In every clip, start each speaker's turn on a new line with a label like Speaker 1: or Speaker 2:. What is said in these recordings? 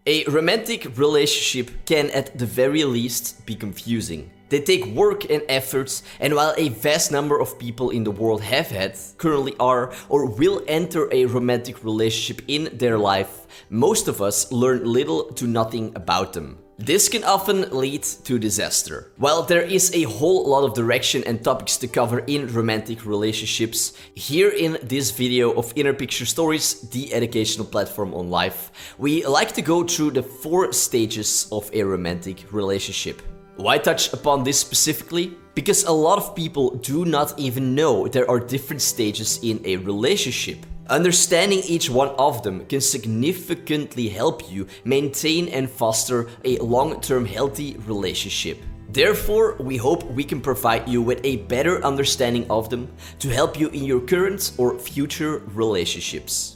Speaker 1: A romantic relationship can at the very least be confusing. They take work and efforts, and while a vast number of people in the world have had, currently are, or will enter a romantic relationship in their life, most of us learn little to nothing about them. This can often lead to disaster. While there is a whole lot of direction and topics to cover in romantic relationships, here in this video of Inner Picture Stories, the educational platform on life, we like to go through the 4 stages of a romantic relationship. Why touch upon this specifically? Because a lot of people do not even know there are different stages in a relationship. Understanding each one of them can significantly help you maintain and foster a long-term healthy relationship. Therefore, we hope we can provide you with a better understanding of them to help you in your current or future relationships.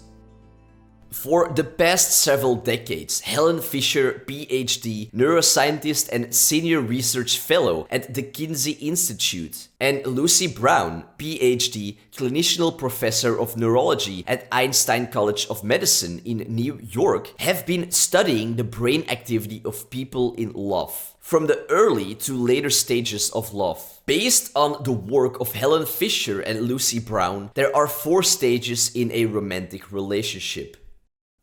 Speaker 1: For the past several decades, Helen Fisher, PhD, neuroscientist and senior research fellow at the Kinsey Institute, and Lucy Brown, PhD, clinician professor of neurology at Einstein College of Medicine in New York, have been studying the brain activity of people in love, from the early to later stages of love. Based on the work of Helen Fisher and Lucy Brown, there are 4 stages in a romantic relationship.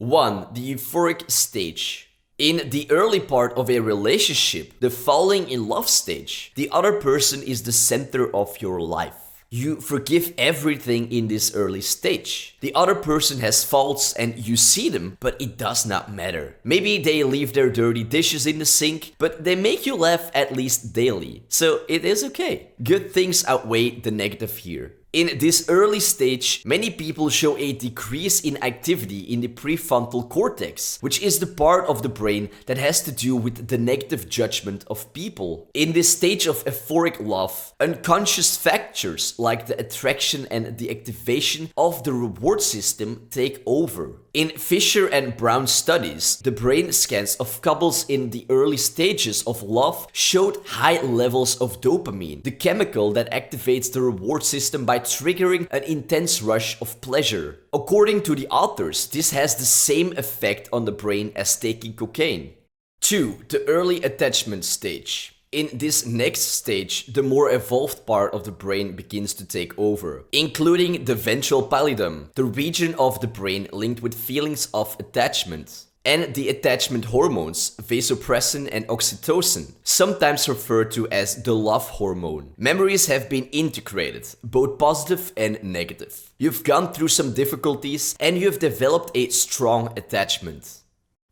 Speaker 1: 1. The Euphoric Stage. In the early part of a relationship, the falling in love stage, the other person is the center of your life. You forgive everything in this early stage. The other person has faults and you see them, but it does not matter. Maybe they leave their dirty dishes in the sink, but they make you laugh at least daily. So it is okay. Good things outweigh the negative here. In this early stage, many people show a decrease in activity in the prefrontal cortex, which is the part of the brain that has to do with the negative judgment of people. In this stage of euphoric love, unconscious factors like the attraction and the activation of the reward system take over. In Fisher and Brown studies, the brain scans of couples in the early stages of love showed high levels of dopamine, the chemical that activates the reward system by triggering an intense rush of pleasure. According to the authors, this has the same effect on the brain as taking cocaine. 2. The early attachment stage. In this next stage, the more evolved part of the brain begins to take over, including the ventral pallidum, the region of the brain linked with feelings of attachment, and the attachment hormones, vasopressin and oxytocin, sometimes referred to as the love hormone. Memories have been integrated, both positive and negative. You've gone through some difficulties and you've developed a strong attachment.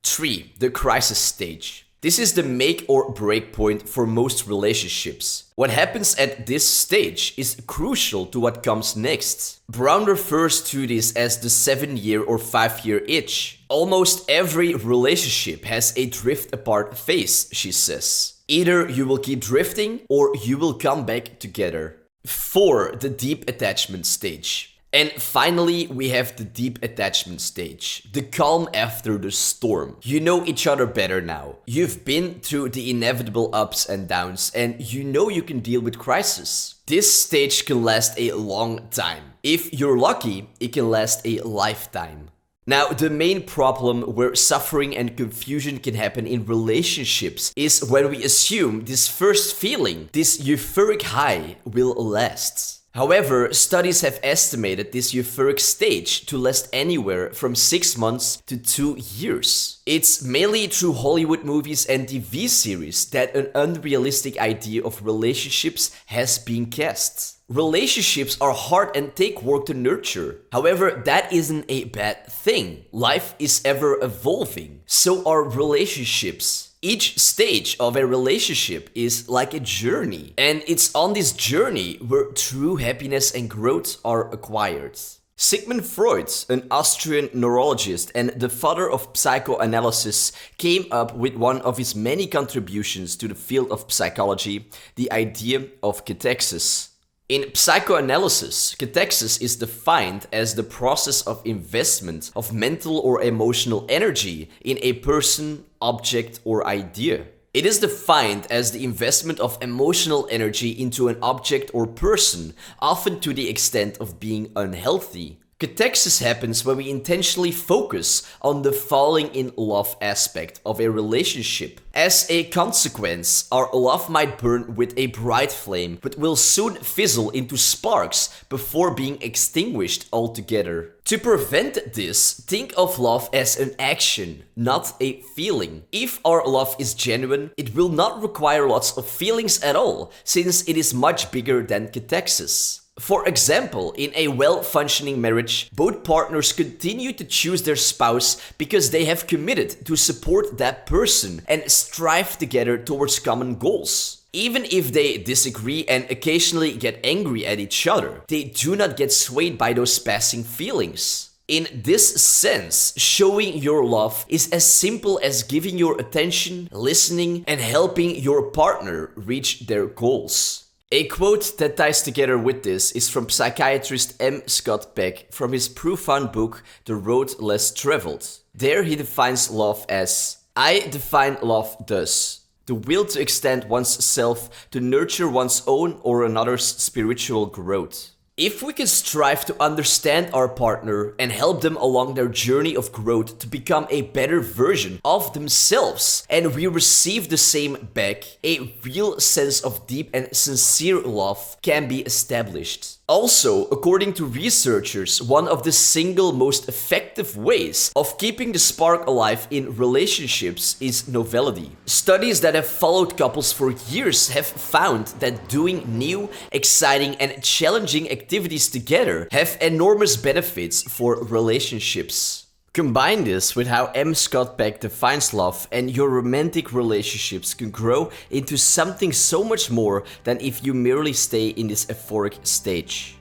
Speaker 1: 3. The crisis stage. This is the make or break point for most relationships. What happens at this stage is crucial to what comes next. Brown refers to this as the 7-year or 5-year itch. Almost every relationship has a drift apart phase, she says. Either you will keep drifting or you will come back together. 4. The deep attachment stage. And finally, we have the deep attachment stage, the calm after the storm. You know each other better now. You've been through the inevitable ups and downs, and you know you can deal with crisis. This stage can last a long time. If you're lucky, it can last a lifetime. Now, the main problem where suffering and confusion can happen in relationships is when we assume this first feeling, this euphoric high, will last. However, studies have estimated this euphoric stage to last anywhere from 6 months to 2 years. It's mainly through Hollywood movies and TV series that an unrealistic idea of relationships has been cast. Relationships are hard and take work to nurture. However, that isn't a bad thing. Life is ever evolving. So are relationships. Each stage of a relationship is like a journey, and it's on this journey where true happiness and growth are acquired. Sigmund Freud, an Austrian neurologist and the father of psychoanalysis, came up with one of his many contributions to the field of psychology, the idea of cathexis. In psychoanalysis, cathexis is defined as the process of investment of mental or emotional energy in a person, object, or idea. It is defined as the investment of emotional energy into an object or person, often to the extent of being unhealthy. Cathexis happens when we intentionally focus on the falling in love aspect of a relationship. As a consequence, our love might burn with a bright flame, but will soon fizzle into sparks before being extinguished altogether. To prevent this, think of love as an action, not a feeling. If our love is genuine, it will not require lots of feelings at all, since it is much bigger than cathexis. For example, in a well-functioning marriage, both partners continue to choose their spouse because they have committed to support that person and strive together towards common goals. Even if they disagree and occasionally get angry at each other, they do not get swayed by those passing feelings. In this sense, showing your love is as simple as giving your attention, listening, and helping your partner reach their goals. A quote that ties together with this is from psychiatrist M. Scott Peck from his profound book, The Road Less Traveled. There he defines love as, I define love thus: the will to extend one's self to nurture one's own or another's spiritual growth. If we can strive to understand our partner and help them along their journey of growth to become a better version of themselves, and we receive the same back, a real sense of deep and sincere love can be established. Also, according to researchers, one of the single most effective ways of keeping the spark alive in relationships is novelty. Studies that have followed couples for years have found that doing new, exciting, and challenging activities together have enormous benefits for relationships. Combine this with how M. Scott Peck defines love, and your romantic relationships can grow into something so much more than if you merely stay in this euphoric stage.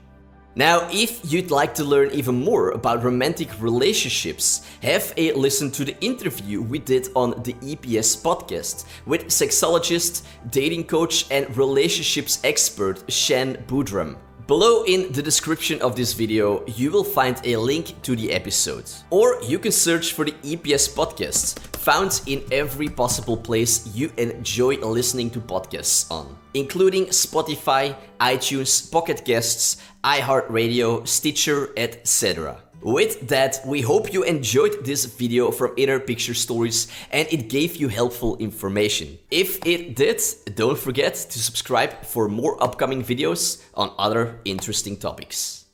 Speaker 1: Now, if you'd like to learn even more about romantic relationships, have a listen to the interview we did on the IPS podcast with sexologist, dating coach, and relationships expert Shan Boodram. Below in the description of this video, you will find a link to the episode. Or you can search for the EPS podcast, found in every possible place you enjoy listening to podcasts on, including Spotify, iTunes, Pocket Casts, iHeartRadio, Stitcher, etc. With that, we hope you enjoyed this video from Inner Picture Stories and it gave you helpful information. If it did, don't forget to subscribe for more upcoming videos on other interesting topics.